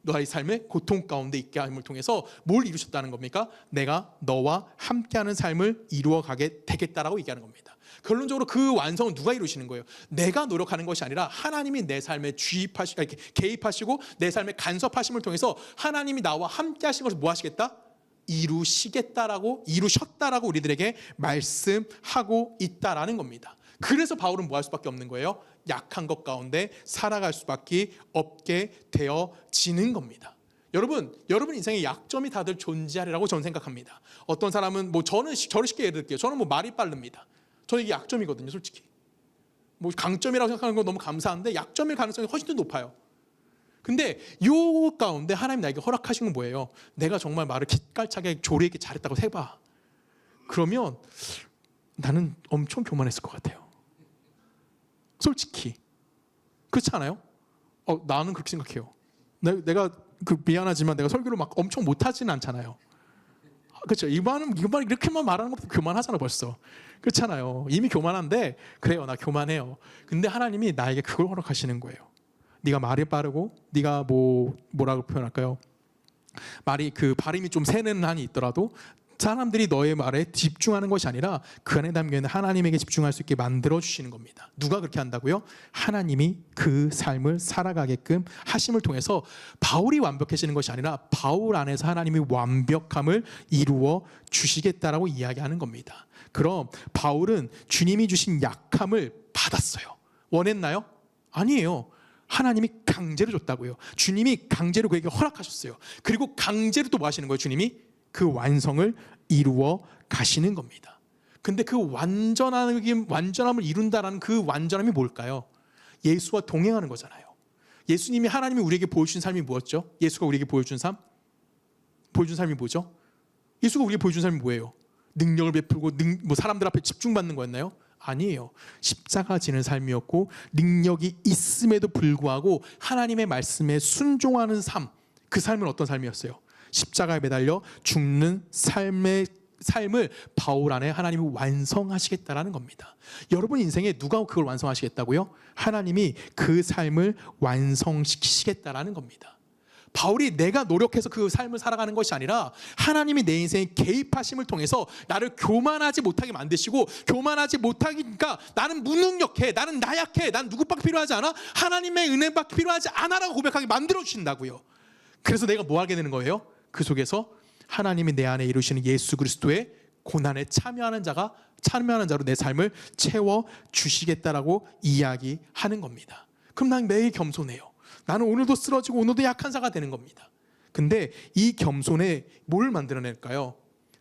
너의 삶의 고통 가운데 있게 함을 통해서 뭘 이루셨다는 겁니까? 내가 너와 함께하는 삶을 이루어가게 되겠다라고 얘기하는 겁니다. 결론적으로 그 완성은 누가 이루시는 거예요? 내가 노력하는 것이 아니라 하나님이 내 삶에 개입하시고 내 삶에 간섭하심을 통해서 하나님이 나와 함께 하신 것을 뭐 하시겠다? 이루시겠다라고, 이루셨다라고 우리들에게 말씀하고 있다라는 겁니다. 그래서 바울은 뭐 할 수밖에 없는 거예요? 약한 것 가운데 살아갈 수밖에 없게 되어지는 겁니다. 여러분 인생에 약점이 다들 존재하리라고 저는 생각합니다. 어떤 사람은 저를 쉽게 예를 들게요. 저는 말이 빠릅니다. 저는 이게 약점이거든요, 솔직히. 강점이라고 생각하는 건 너무 감사한데 약점일 가능성이 훨씬 더 높아요. 근데 요 가운데 하나님 나에게 허락하신 건 뭐예요? 내가 정말 말을 기깔차게 조리 있게 잘했다고 해봐. 그러면 나는 엄청 교만했을 것 같아요. 솔직히. 그렇지 않아요? 나는 그렇게 생각해요. 내가 미안하지만 내가 설교를 막 엄청 못하지는 않잖아요. 그렇죠? 이말 이렇게만 말하는 것도 교만하잖아 벌써. 그렇잖아요. 이미 교만한데 그래요, 나 교만해요. 근데 하나님이 나에게 그걸 허락하시는 거예요. 네가 말이 빠르고 네가 뭐라고 표현할까요? 말이 발음이 좀 새는 한이 있더라도 사람들이 너의 말에 집중하는 것이 아니라 그 안에 담겨있는 하나님에게 집중할 수 있게 만들어주시는 겁니다. 누가 그렇게 한다고요? 하나님이 그 삶을 살아가게끔 하심을 통해서 바울이 완벽해지는 것이 아니라 바울 안에서 하나님이 완벽함을 이루어 주시겠다라고 이야기하는 겁니다. 그럼 바울은 주님이 주신 약함을 받았어요. 원했나요? 아니에요. 하나님이 강제로 줬다고요. 주님이 강제로 그에게 허락하셨어요. 그리고 강제로 또 뭐 하시는 거예요? 주님이 그 완성을 이루어 가시는 겁니다. 근데 그 완전함을 이룬다라는 그 완전함이 뭘까요? 예수와 동행하는 거잖아요. 예수님이, 하나님이 우리에게 보여주신 삶이 무엇죠? 예수가 우리에게 보여준 삶? 보여준 삶이 뭐죠? 예수가 우리에게 보여준 삶이 뭐예요? 능력을 베풀고 사람들 앞에 집중받는 거였나요? 아니에요. 십자가 지는 삶이었고 능력이 있음에도 불구하고 하나님의 말씀에 순종하는 삶, 그 삶은 어떤 삶이었어요? 십자가에 매달려 죽는 삶을 바울 안에 하나님이 완성하시겠다라는 겁니다. 여러분 인생에 누가 그걸 완성하시겠다고요? 하나님이 그 삶을 완성시키시겠다라는 겁니다. 바울이 내가 노력해서 그 삶을 살아가는 것이 아니라 하나님이 내 인생에 개입하심을 통해서 나를 교만하지 못하게 만드시고, 교만하지 못하니까 나는 무능력해, 나는 나약해, 난 누구밖에 필요하지 않아, 하나님의 은혜밖에 필요하지 않아라고 고백하게 만들어 주신다고요. 그래서 내가 뭐 하게 되는 거예요? 그 속에서 하나님이 내 안에 이루시는 예수 그리스도의 고난에 참여하는 자로 내 삶을 채워 주시겠다라고 이야기하는 겁니다. 그럼 난 매일 겸손해요. 나는 오늘도 쓰러지고 오늘도 약한 자가 되는 겁니다. 근데 이 겸손에 뭘 만들어낼까요?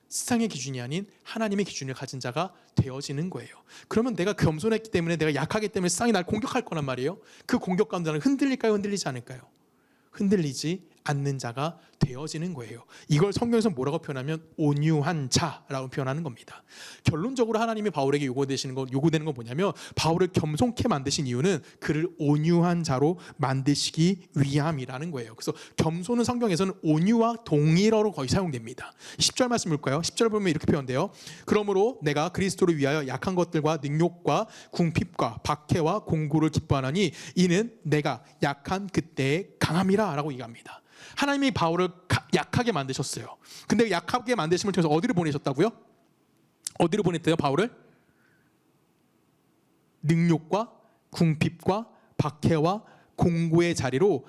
세상의 기준이 아닌 하나님의 기준을 가진 자가 되어지는 거예요. 그러면 내가 겸손했기 때문에, 내가 약하기 때문에 세상이 날 공격할 거란 말이에요. 그 공격 가운데 나는 흔들릴까요? 흔들리지 않을까요? 흔들리지 않는 자가 되어지는 거예요. 이걸 성경에서 뭐라고 표현하면 온유한 자라고 표현하는 겁니다. 결론적으로 하나님이 바울에게 요구되는 건 뭐냐면, 바울을 겸손케 만드신 이유는 그를 온유한 자로 만드시기 위함이라는 거예요. 그래서 겸손은 성경에서는 온유와 동일어로 거의 사용됩니다. 10절 말씀 볼까요? 10절 보면 이렇게 표현돼요. 그러므로 내가 그리스도를 위하여 약한 것들과 능욕과 궁핍과 박해와 공고를 기뻐하나니 이는 내가 약한 그때의 강함이라 라고 얘기합니다. 하나님이 바울을 약하게 만드셨어요. 근데 약하게 만드심을 통해서 어디를 보내셨다고요? 어디로 보냈대요? 바울을? 능욕과 궁핍과 박해와 공고의 자리로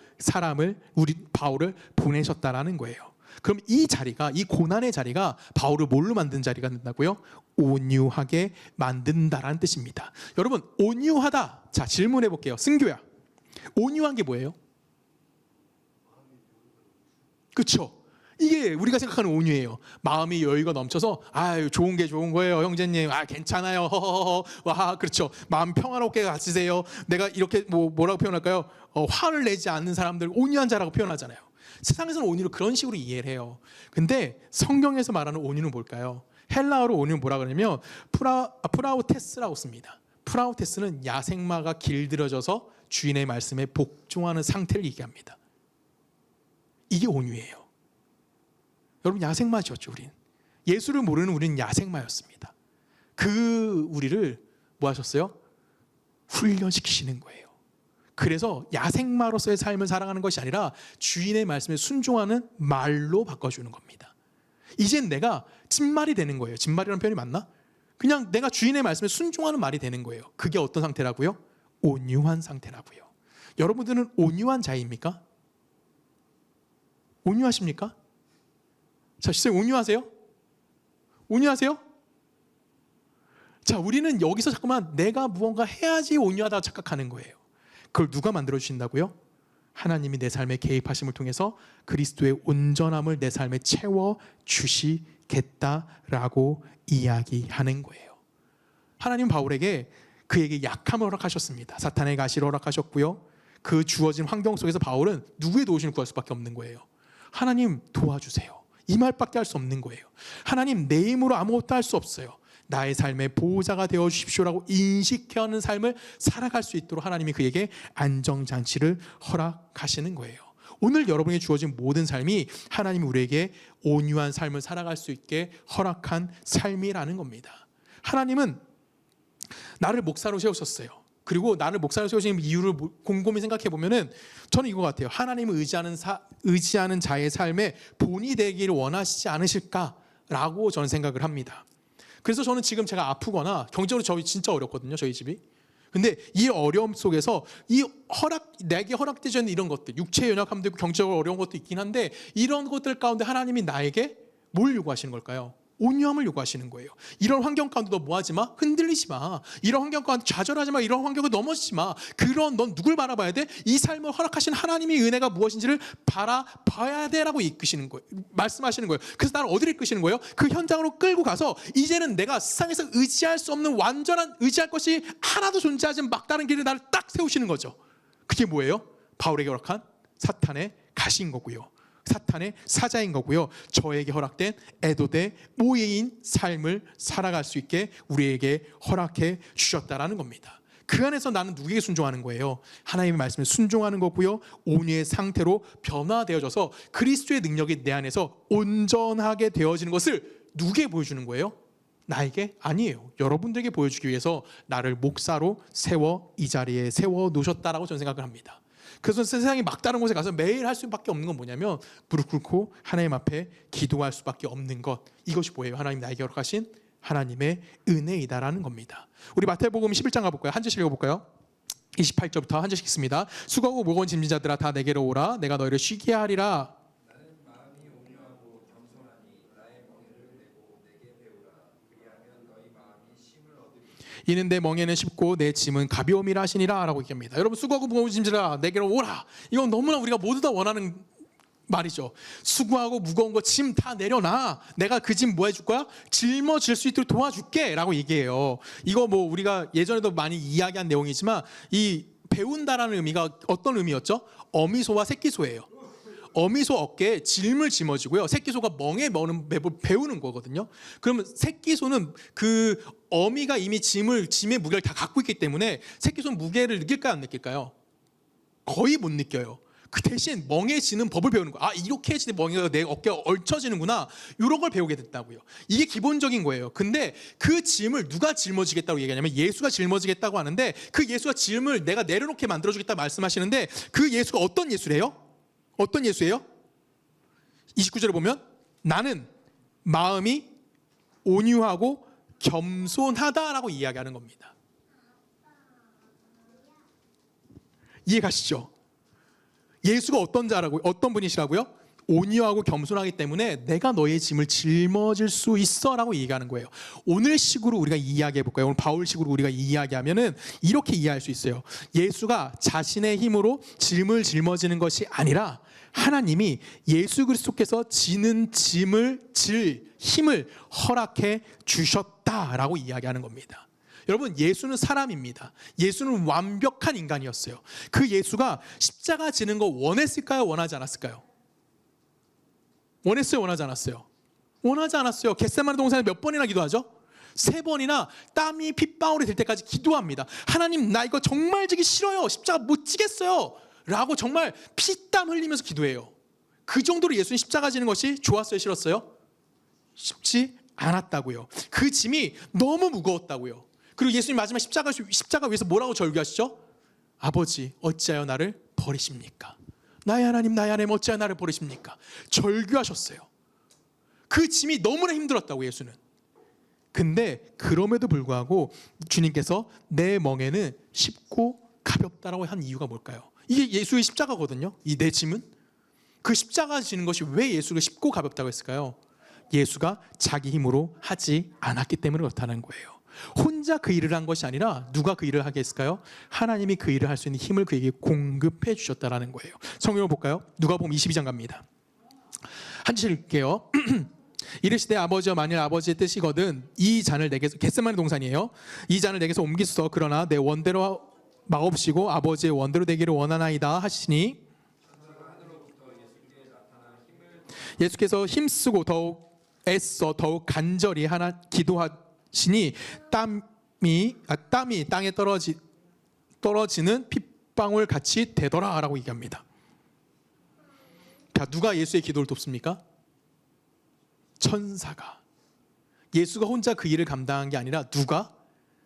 바울을 보내셨다라는 거예요. 그럼 이 자리가, 이 고난의 자리가 바울을 뭘로 만든 자리가 된다고요? 온유하게 만든다라는 뜻입니다. 여러분, 온유하다. 자, 질문해 볼게요. 승교야, 온유한 게 뭐예요? 그렇죠? 이게 우리가 생각하는 온유예요. 마음이 여유가 넘쳐서 아유, 좋은 게 좋은 거예요, 형제님. 아, 괜찮아요. 허허허. 와, 그렇죠. 마음 평화롭게 가지세요. 내가 이렇게 뭐라고 표현할까요? 화를 내지 않는 사람들 온유한 자라고 표현하잖아요. 세상에서는 온유를 그런 식으로 이해를 해요. 근데 성경에서 말하는 온유는 뭘까요? 헬라어로 온유는 뭐라 그러냐면 프라우테스라고 씁니다. 프라우테스는 야생마가 길들여져서 주인의 말씀에 복종하는 상태를 얘기합니다. 이게 온유예요. 여러분, 야생마였죠. 우린 예수를 모르는 우리는 야생마였습니다. 그 우리를 뭐 하셨어요? 훈련시키시는 거예요. 그래서 야생마로서의 삶을 살아가는 것이 아니라 주인의 말씀에 순종하는 말로 바꿔주는 겁니다. 이젠 내가 진말이 되는 거예요. 진말이라는 표현이 맞나? 그냥 내가 주인의 말씀에 순종하는 말이 되는 거예요. 그게 어떤 상태라고요? 온유한 상태라고요. 여러분들은 온유한 자입니까? 온유하십니까? 자, 시선이 온유하세요? 온유하세요? 자, 우리는 여기서 잠깐만 내가 무언가 해야지 온유하다고 착각하는 거예요. 그걸 누가 만들어 주신다고요? 하나님이 내 삶에 개입하심을 통해서 그리스도의 온전함을 내 삶에 채워 주시겠다라고 이야기하는 거예요. 하나님 바울에게 그에게 약함을 허락하셨습니다. 사탄의 가시를 허락하셨고요. 그 주어진 환경 속에서 바울은 누구의 도우심을 구할 수밖에 없는 거예요. 하나님 도와주세요. 이 말밖에 할 수 없는 거예요. 하나님, 내 힘으로 아무것도 할 수 없어요. 나의 삶의 보호자가 되어 주십시오라고 인식하는 삶을 살아갈 수 있도록 하나님이 그에게 안정장치를 허락하시는 거예요. 오늘 여러분에게 주어진 모든 삶이 하나님이 우리에게 온유한 삶을 살아갈 수 있게 허락한 삶이라는 겁니다. 하나님은 나를 목사로 세우셨어요. 그리고 나를 목사로 세우신 이유를 곰곰이 생각해 보면은 저는 이거 같아요. 하나님을 의지하는 자의 삶에 본이 되기를 원하시지 않으실까라고 저는 생각을 합니다. 그래서 저는 지금 제가 아프거나 경제적으로 저희 진짜 어렵거든요, 저희 집이. 근데 이 어려움 속에서 내게 허락되지 않는 이런 것들, 육체의 연약함도 있고 경제적으로 어려운 것도 있긴 한데, 이런 것들 가운데 하나님이 나에게 뭘 요구하시는 걸까요? 온유함을 요구하시는 거예요. 이런 환경 가운데 너 뭐하지 마? 흔들리지 마. 이런 환경 가운데 좌절하지 마. 이런 환경을 넘어지지 마. 넌 누굴 바라봐야 돼? 이 삶을 허락하신 하나님의 은혜가 무엇인지를 바라봐야 돼라고 이끄시는 거예요. 말씀하시는 거예요. 그래서 나를 어디를 이끄시는 거예요? 그 현장으로 끌고 가서 이제는 내가 세상에서 의지할 수 없는 완전한, 의지할 것이 하나도 존재하지 않는 막다른 길에 나를 딱 세우시는 거죠. 그게 뭐예요? 바울에게 허락한 사탄의 가시인 거고요. 사탄의 사자인 거고요. 저에게 허락된 애도대 모예인 삶을 살아갈 수 있게 우리에게 허락해 주셨다라는 겁니다. 그 안에서 나는 누구에게 순종하는 거예요? 하나님의 말씀에 순종하는 거고요. 온유의 상태로 변화되어져서 그리스도의 능력이 내 안에서 온전하게 되어지는 것을 누구에게 보여주는 거예요? 나에게? 아니에요. 여러분들에게 보여주기 위해서 나를 목사로 세워 이 자리에 세워 놓으셨다라고 저는 생각을 합니다. 그래서 세상의 막다른 곳에 가서 매일 할 수밖에 없는 건 뭐냐면 무릎 꿇고 하나님 앞에 기도할 수밖에 없는 것. 이것이 뭐예요? 하나님 나에게 허락하신 하나님의 은혜이다라는 겁니다. 우리 마태복음 11장 가볼까요? 한 절씩 읽어볼까요? 28절부터 한 절씩 읽습니다. 수고하고 무거운 짐진 자들아 다 내게로 오라. 내가 너희를 쉬게 하리라. 이는 내 멍에는 쉽고 내 짐은 가벼움이라 하시니라 라고 얘기합니다. 여러분 수고하고 무거운 짐들아 내게로 오라. 이건 너무나 우리가 모두 다 원하는 말이죠. 수고하고 무거운 거 짐 다 내려놔. 내가 그 짐 뭐 해줄 거야? 짊어질 수 있도록 도와줄게 라고 얘기해요. 이거 뭐 우리가 예전에도 많이 이야기한 내용이지만 이 배운다라는 의미가 어떤 의미였죠? 어미소와 새끼소예요. 어미소 어깨에 짐을 짊어지고요. 새끼소가 멍에 배우는 거거든요. 그러면 새끼소는 그 어미가 이미 짐의 무게를 다 갖고 있기 때문에 새끼소는 무게를 느낄까요? 안 느낄까요? 거의 못 느껴요. 그 대신 멍에 지는 법을 배우는 거예요. 아, 이렇게 해지는 멍에가 내 어깨가 얽혀지는구나. 이런 걸 배우게 됐다고요. 이게 기본적인 거예요. 근데 그 짐을 누가 짊어지겠다고 얘기하냐면 예수가 짊어지겠다고 하는데 그 예수가 짐을 내가 내려놓게 만들어주겠다 말씀하시는데 그 예수가 어떤 예수래요? 어떤 예수예요? 29절에 보면 나는 마음이 온유하고 겸손하다라고 이야기하는 겁니다. 이해가시죠? 예수가 어떤 분이시라고요? 온유하고 겸손하기 때문에 내가 너의 짐을 짊어질 수 있어라고 얘기하는 거예요. 오늘 식으로 우리가 이야기해 볼까요? 오늘 바울 식으로 우리가 이야기하면은 이렇게 이해할 수 있어요. 예수가 자신의 힘으로 짐을 짊어지는 것이 아니라 하나님이 예수 그리스도께서 지는 짐을 질 힘을 허락해 주셨다라고 이야기하는 겁니다. 여러분 예수는 사람입니다. 예수는 완벽한 인간이었어요. 그 예수가 십자가 지는 거 원했을까요? 원하지 않았을까요? 원했어요? 원하지 않았어요? 원하지 않았어요. 겟세마네 동산에 몇 번이나 기도하죠? 3번이나 땀이 핏방울이 될 때까지 기도합니다. 하나님 나 이거 정말 지기 싫어요. 십자가 못 지겠어요. 라고 정말 피땀 흘리면서 기도해요. 그 정도로 예수님 십자가 지는 것이 좋았어요? 싫었어요? 쉽지 않았다고요. 그 짐이 너무 무거웠다고요. 그리고 예수님 마지막 십자가 위에서 뭐라고 절규하시죠? 아버지 어찌하여 나를 버리십니까? 나의 하나님 어찌하여 나를 버리십니까? 절규하셨어요. 그 짐이 너무나 힘들었다고 예수는. 근데 그럼에도 불구하고 주님께서 내 멍에는 쉽고 가볍다라고 한 이유가 뭘까요? 이게 예수의 십자가거든요. 이 내 짐은. 그 십자가 지는 것이 왜 예수를 쉽고 가볍다고 했을까요? 예수가 자기 힘으로 하지 않았기 때문에 그렇다는 거예요. 혼자 그 일을 한 것이 아니라 누가 그 일을 하게 했을까요? 하나님이 그 일을 할 수 있는 힘을 그에게 공급해 주셨다라는 거예요. 성경을 볼까요? 누가복음 22장 갑니다. 한 절 읽게요. 이르시되 아버지여 만일 아버지의 뜻이거든 이 잔을 내게서 겟세마네 동산이에요. 이 잔을 내게서 옮기소서. 그러나 내 원대로 마옵시고 아버지의 원대로 되기를 원하나이다 하시니 예수께서 힘쓰고 더욱 애써 더욱 간절히 기도하시니 땀이 땅에 떨어지는 핏방울 같이 되더라라고 얘기합니다. 자, 누가 예수의 기도를 돕습니까? 천사가. 예수가 혼자 그 일을 감당한 게 아니라 누가?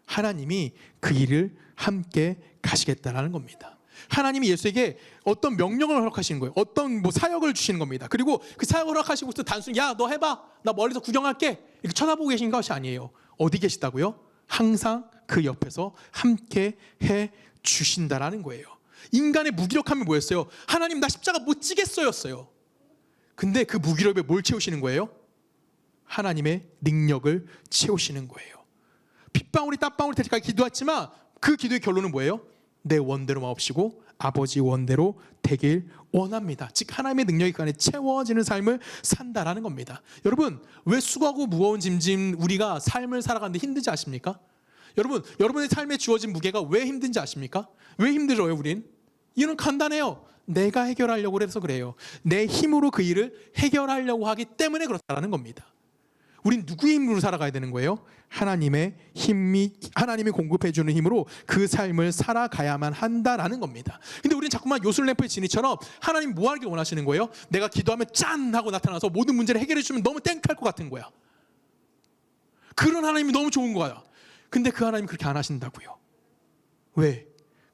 하나님이 그 일을 함께 가시겠다라는 겁니다. 하나님이 예수에게 어떤 명령을 허락하시는 거예요. 어떤 사역을 주시는 겁니다. 그리고 그 사역을 허락하시고서 단순히 야 너 해봐 나 멀리서 구경할게 이렇게 쳐다보고 계신 것이 아니에요. 어디 계시다고요? 항상 그 옆에서 함께 해 주신다라는 거예요. 인간의 무기력함이 뭐였어요? 하나님 나 십자가 못 지겠어였어요. 근데 그 무기력에 뭘 채우시는 거예요? 하나님의 능력을 채우시는 거예요. 핏방울이 땀방울이 될 때까지 기도했지만 그 기도의 결론은 뭐예요? 내 원대로 마옵시고 아버지 원대로 되길 원합니다. 즉 하나님의 능력이 그 안에 채워지는 삶을 산다라는 겁니다. 여러분 왜 수고하고 무거운 짐진 우리가 삶을 살아가는데 힘들지 아십니까? 여러분 여러분의 삶에 주어진 무게가 왜 힘든지 아십니까? 왜 힘들어요 우린? 이유는 간단해요. 내가 해결하려고 해서 그래요. 내 힘으로 그 일을 해결하려고 하기 때문에 그렇다는 겁니다. 우린 누구의 힘으로 살아가야 되는 거예요? 하나님의 하나님이 공급해 주는 힘으로 그 삶을 살아가야만 한다라는 겁니다. 근데 우리는 자꾸만 요술램프의 진이처럼 하나님 뭐 하길 원하시는 거예요? 내가 기도하면 짠 하고 나타나서 모든 문제를 해결해 주면 너무 땡칼 것 같은 거야. 그런 하나님이 너무 좋은 거야. 근데 그 하나님이 그렇게 안 하신다고요. 왜?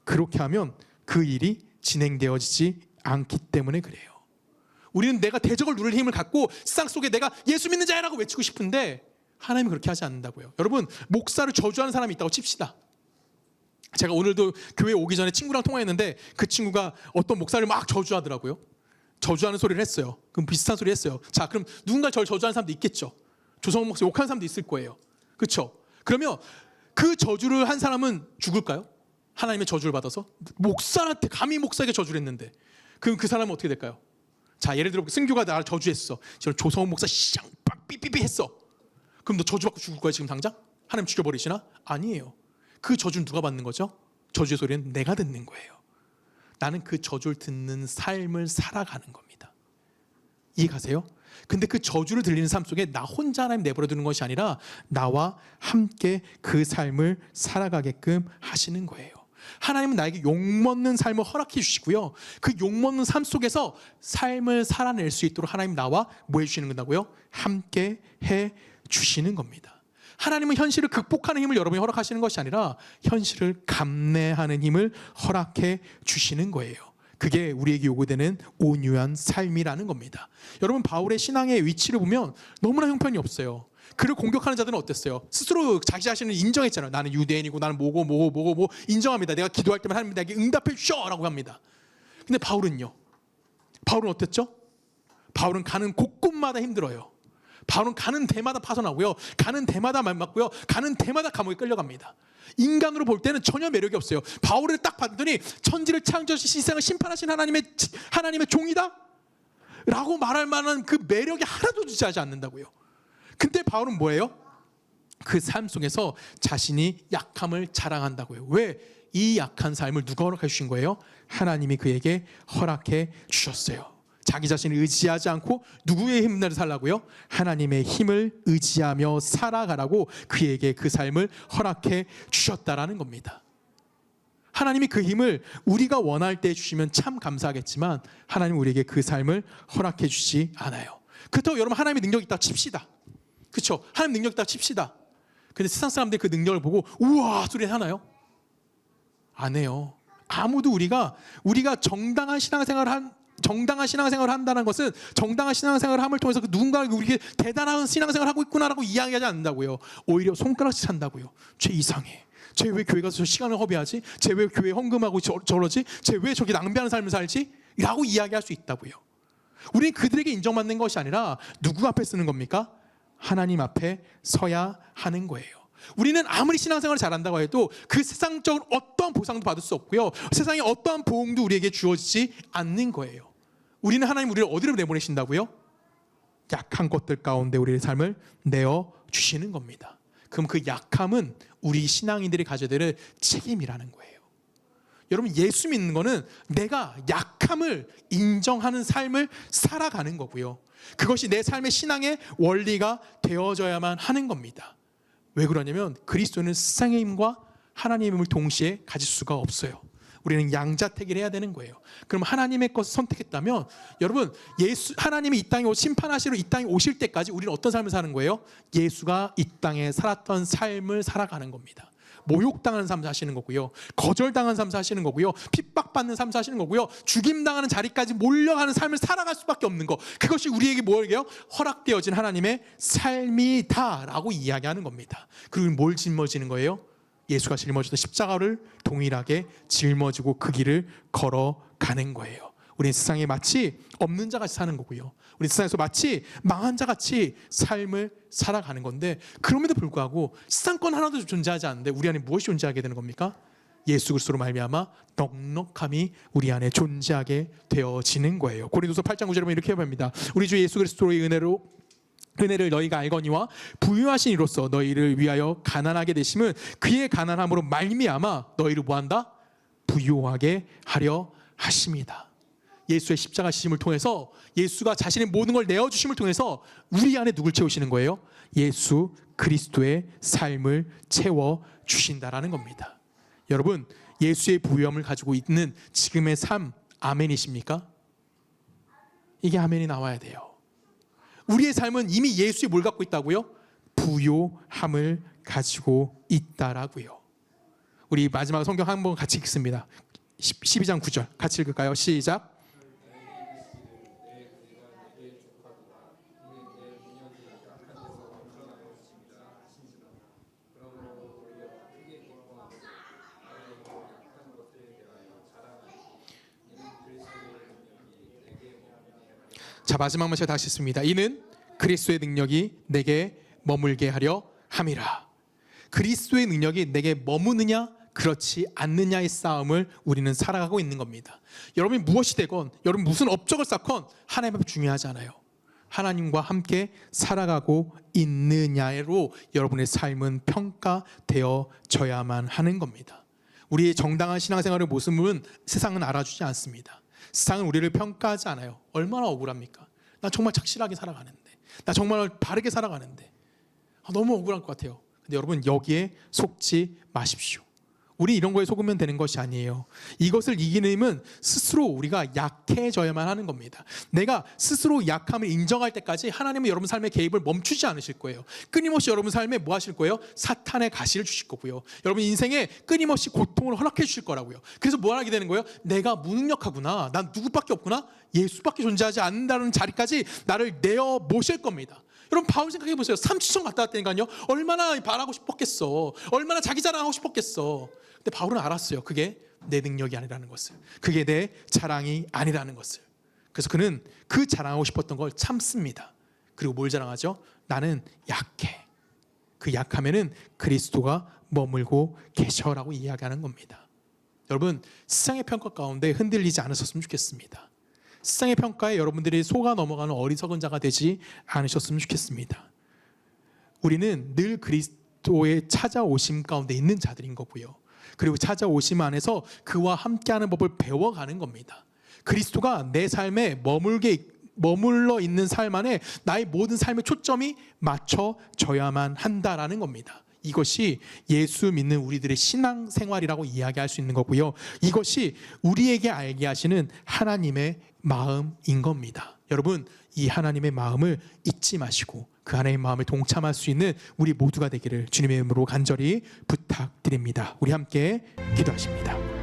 그렇게 하면 그 일이 진행되어지지 않기 때문에 그래요. 우리는 내가 대적을 누를 힘을 갖고 세상 속에 내가 예수 믿는 자야라고 외치고 싶은데 하나님은 그렇게 하지 않는다고요. 여러분, 목사를 저주하는 사람이 있다고 칩시다. 제가 오늘도 교회 오기 전에 친구랑 통화했는데 그 친구가 어떤 목사를 막 저주하더라고요. 저주하는 소리를 했어요. 그럼 비슷한 소리 했어요. 자, 그럼 누군가 저를 저주하는 사람도 있겠죠. 조성원 목사 욕하는 사람도 있을 거예요. 그렇죠? 그러면 그 저주를 한 사람은 죽을까요? 하나님의 저주를 받아서? 목사한테 감히 목사에게 저주를 했는데 그럼 그 사람은 어떻게 될까요? 자, 예를 들어 승규가 나를 저주했어. 지금 조성원 목사 쌍빡 삐삐삐 했어. 그럼 너 저주받고 죽을 거야 지금 당장? 하나님 죽여버리시나? 아니에요. 그 저주는 누가 받는 거죠? 저주의 소리는 내가 듣는 거예요. 나는 그 저주를 듣는 삶을 살아가는 겁니다. 이해가세요? 근데 그 저주를 들리는 삶 속에 나 혼자 하나님 내버려 두는 것이 아니라 나와 함께 그 삶을 살아가게끔 하시는 거예요. 하나님은 나에게 욕먹는 삶을 허락해 주시고요. 그 욕먹는 삶 속에서 삶을 살아낼 수 있도록 하나님 나와 뭐 해주시는 건다고요? 함께 해 주시는 겁니다. 하나님은 현실을 극복하는 힘을 여러분이 허락하시는 것이 아니라 현실을 감내하는 힘을 허락해 주시는 거예요. 그게 우리에게 요구되는 온유한 삶이라는 겁니다. 여러분, 바울의 신앙의 위치를 보면 너무나 형편이 없어요. 그를 공격하는 자들은 어땠어요? 스스로 자기 자신을 인정했잖아요. 나는 유대인이고 나는 뭐고 인정합니다. 내가 기도할 때만 하나님 나에게 응답해 주셔라고 합니다. 근데 바울은요? 바울은 어땠죠? 바울은 가는 곳곳마다 힘들어요. 바울은 가는 데마다 파손하고요. 가는 데마다 말 맞고요. 가는 데마다 감옥에 끌려갑니다. 인간으로 볼 때는 전혀 매력이 없어요. 바울을 딱 봤더니 천지를 창조하신 세상을 심판하신 하나님의 종이다? 라고 말할 만한 그 매력이 하나도 존재하지 않는다고요. 근데 바울은 뭐예요? 그 삶 속에서 자신이 약함을 자랑한다고요. 왜? 이 약한 삶을 누가 허락해 주신 거예요? 하나님이 그에게 허락해 주셨어요. 자기 자신을 의지하지 않고 누구의 힘을 살라고요? 하나님의 힘을 의지하며 살아가라고 그에게 그 삶을 허락해 주셨다라는 겁니다. 하나님이 그 힘을 우리가 원할 때 주시면 참 감사하겠지만 하나님은 우리에게 그 삶을 허락해 주지 않아요. 그렇다고 여러분 하나님의 능력이 있다고 칩시다. 그렇죠? 하나님 능력 있다고 칩시다. 근데 세상 사람들이 그 능력을 보고 우와 소리 하나요? 안 해요. 아무도 우리가 정당한 신앙생활을 한다는 것은 정당한 신앙생활을 함을 통해서 그 누군가가 우리에게 대단한 신앙생활을 하고 있구나라고 이야기하지 않는다고요. 오히려 손가락질 한다고요. 쟤 이상해. 쟤 왜 교회 가서 저 시간을 허비하지? 쟤 왜 교회 헌금하고 저러지? 쟤 왜 저기 낭비하는 삶을 살지? 라고 이야기할 수 있다고요. 우리는 그들에게 인정받는 것이 아니라 누구 앞에 쓰는 겁니까? 하나님 앞에 서야 하는 거예요. 우리는 아무리 신앙생활을 잘한다고 해도 그 세상적인 어떠한 보상도 받을 수 없고요. 세상에 어떠한 보응도 우리에게 주어지지 않는 거예요. 우리는 하나님 우리를 어디로 내보내신다고요? 약한 것들 가운데 우리의 삶을 내어주시는 겁니다. 그럼 그 약함은 우리 신앙인들이 가져야 될 책임이라는 거예요. 여러분, 예수 믿는 거는 내가 약함을 인정하는 삶을 살아가는 거고요. 그것이 내 삶의 신앙의 원리가 되어져야만 하는 겁니다. 왜 그러냐면 그리스도는 세상의 힘과 하나님의 힘을 동시에 가질 수가 없어요. 우리는 양자택일을 해야 되는 거예요. 그럼 하나님의 것을 선택했다면 여러분, 하나님이 이 땅에 심판하시러 이 땅에 오실 때까지 우리는 어떤 삶을 사는 거예요? 예수가 이 땅에 살았던 삶을 살아가는 겁니다. 모욕당하는 삶 사시는 거고요. 거절당하는 삶 사시는 거고요. 핍박받는 삶 사시는 거고요. 죽임당하는 자리까지 몰려가는 삶을 살아갈 수밖에 없는 거. 그것이 우리에게 뭐예요? 허락되어진 하나님의 삶이다라고 이야기하는 겁니다. 그리고 뭘 짊어지는 거예요? 예수가 짊어지던 십자가를 동일하게 짊어지고 그 길을 걸어가는 거예요. 우리는 세상에 마치 없는 자같이 사는 거고요. 우리 세상에서 마치 망한 자같이 삶을 살아가는 건데 그럼에도 불구하고 세상권 하나도 존재하지 않는데 우리 안에 무엇이 존재하게 되는 겁니까? 예수 그리스도로 말미암아 넉넉함이 우리 안에 존재하게 되어지는 거예요. 고린도서 8장 9절에 보면 이렇게 합니다. 우리 주 예수 그리스도의 은혜를 너희가 알거니와 부유하신 이로써 너희를 위하여 가난하게 되심은 그의 가난함으로 말미암아 너희를 뭐한다? 부유하게 하려 하십니다. 예수의 십자가 지심을 통해서 예수가 자신의 모든 걸 내어주심을 통해서 우리 안에 누굴 채우시는 거예요? 예수 그리스도의 삶을 채워주신다라는 겁니다. 여러분, 예수의 부유함을 가지고 있는 지금의 삶 아멘이십니까? 이게 아멘이 나와야 돼요. 우리의 삶은 이미 예수의 뭘 갖고 있다고요? 부요함을 가지고 있다라고요. 우리 마지막 성경 한번 같이 읽습니다. 12장 9절 같이 읽을까요? 시작. 자, 마지막 만 제가 다시 읽습니다. 이는 그리스도의 능력이 내게 머물게 하려 함이라. 그리스도의 능력이 내게 머무느냐 그렇지 않느냐의 싸움을 우리는 살아가고 있는 겁니다. 여러분이 무엇이 되건, 여러분 무슨 업적을 쌓건 하나님 앞에 중요하지 않아요. 하나님과 함께 살아가고 있느냐로 여러분의 삶은 평가되어져야만 하는 겁니다. 우리의 정당한 신앙생활의 모습은 세상은 알아주지 않습니다. 세상은 우리를 평가하지 않아요. 얼마나 억울합니까? 나 정말 착실하게 살아가는데, 나 정말 바르게 살아가는데 너무 억울할 것 같아요. 근데 여러분, 여기에 속지 마십시오. 우리 이런 거에 속으면 되는 것이 아니에요. 이것을 이기는 힘은 스스로 우리가 약해져야만 하는 겁니다. 내가 스스로 약함을 인정할 때까지 하나님은 여러분 삶의 개입을 멈추지 않으실 거예요. 끊임없이 여러분 삶에 뭐 하실 거예요? 사탄의 가시를 주실 거고요. 여러분 인생에 끊임없이 고통을 허락해 주실 거라고요. 그래서 뭐 하게 되는 거예요? 내가 무능력하구나, 난 누구밖에 없구나, 예수밖에 존재하지 않는다는 자리까지 나를 내어 모실 겁니다. 여러분, 바울 생각해 보세요. 삼치청 갔다 왔다니까요. 얼마나 바라고 싶었겠어. 얼마나 자기 자랑하고 싶었겠어. 근데 바울은 알았어요. 그게 내 능력이 아니라는 것을, 그게 내 자랑이 아니라는 것을. 그래서 그는 그 자랑하고 싶었던 걸 참습니다. 그리고 뭘 자랑하죠? 나는 약해. 그 약함에는 그리스도가 머물고 계셔라고 이야기하는 겁니다. 여러분, 세상의 평가 가운데 흔들리지 않으셨으면 좋겠습니다. 세상의 평가에 여러분들이 속아 넘어가는 어리석은 자가 되지 않으셨으면 좋겠습니다. 우리는 늘 그리스도의 찾아오심 가운데 있는 자들인 거고요. 그리고 찾아오심 안에서 그와 함께하는 법을 배워가는 겁니다. 그리스도가 내 삶에 머물러 있는 삶 안에 나의 모든 삶의 초점이 맞춰져야만 한다라는 겁니다. 이것이 예수 믿는 우리들의 신앙생활이라고 이야기할 수 있는 거고요. 이것이 우리에게 알게 하시는 하나님의 마음인 겁니다. 여러분, 이 하나님의 마음을 잊지 마시고 그 하나님의 마음을 동참할 수 있는 우리 모두가 되기를 주님의 이름으로 간절히 부탁드립니다. 우리 함께 기도하십니다.